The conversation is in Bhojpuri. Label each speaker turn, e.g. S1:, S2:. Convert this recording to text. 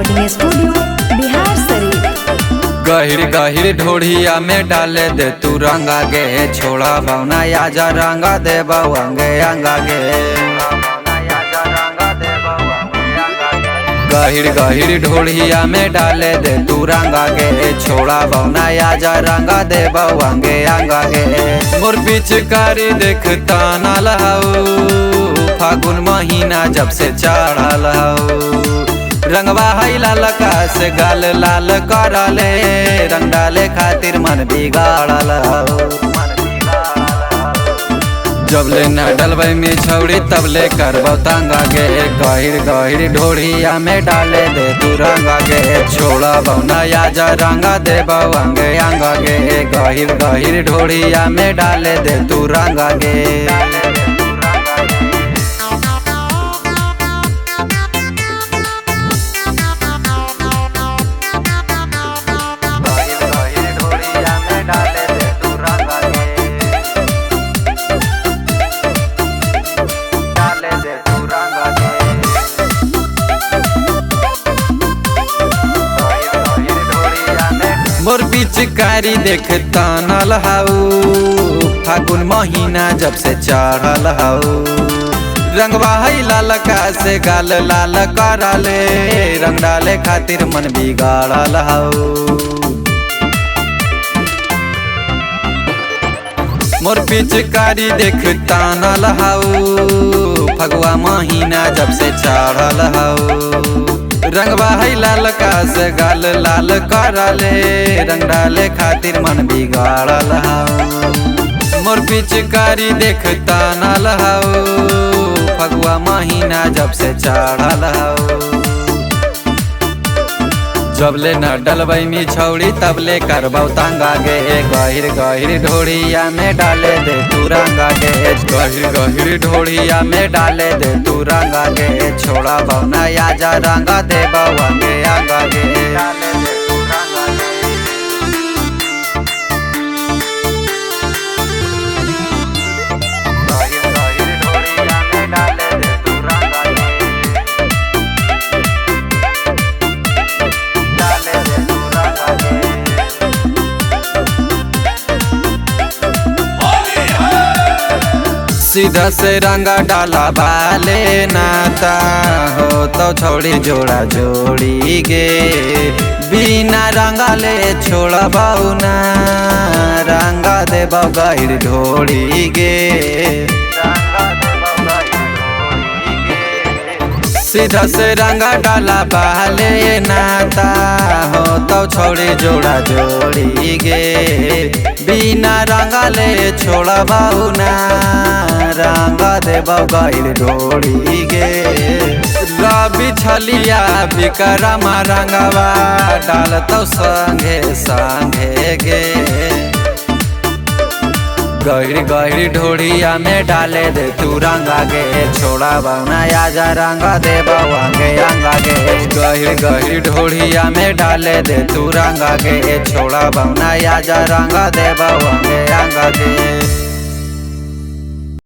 S1: Recording studio Bihar Sharif.
S2: गहिर गहिर ढोढ़िया में डाले दे तू रंगा गे, छोड़ा बौना आजा रंगा दे बउंगे अंगा गे। गहिर गहिर ढोढ़िया में डाले दे तू रंगा गे, छोड़ा बौना आजा रंगा दे बउंगे अंगा गे। मोर पिचकारी देखता ना लहाऊ, फागुन महीना जब से चढ़ल हऊ। रंगवा है लाल का से गाल लाल करले, रंग डाले खातिर मन बिगाड़ल हऊ। जबले न डलबै में छौड़ी तबले करबौ तंगा गे, गहिर गहिर ढोढ़िया में डाले दे तू रंगा गे, छोड़ा बौना आजा रंगा दे बउंगे अंगा गे। गहिर गहिर ढोढ़िया में डाले दे तू रंगा गे। मोर पिचकारी देखता न लहाऊ, फागुन महीना जब से चढ़ल हऊ। रंगवा है लाल का से गाल लाल करले, रंग डाले खातिर मन बिगाड़ल हऊ। मोर पिचकारी देखता न लहाऊ, फगुआ महीना जब से चढ़ल हऊ। रंगवा है लाल का से गाल लाल करले, रंग डाले खातिर मन बिगाड़ल हऊ। मोर पिचकारी देखता न लहाऊ, फगुआ महीना जब से चढ़ल हऊ। जबले न डलबै में छौड़ी तबले करबौ तंगा गे, गहिर गहिर ढोढ़िया में डाले दे तू रंगा गे। गहिर गहिर ढोढ़िया में डाले दे तू रंगा गे, छोड़ा बौना आजा रंगा दे बउंगे अंगा गे। सीधा से रंगा डाला बाले नाता हो तो छोड़ी जोड़ा जोड़ी गे, बिना रंगा ले छोड़ा बउना रंगा दे गहिर ढोढ़ी गे। सीधा से रंगा डाला बाले नाता हो तो छोड़ी जोड़ा जोड़ी गे, बिना रंगा ले छोड़ा बउना रंगा दे गहिर ढोढ़ी गे। रवि छलिया विक्रमा रंगवा डाल तो संगे संगे गे, गहिर गहिर ढोढ़िया में डाले दे तू रंगा गे, छोड़ा बौना आजा रंगा दे बउंगे अंगा गे। गहिर गहिर ढोढ़िया में डाले दे तू रंगा गे, छोड़ा बौना आजा रंगा दे बउंगे अंगा गे।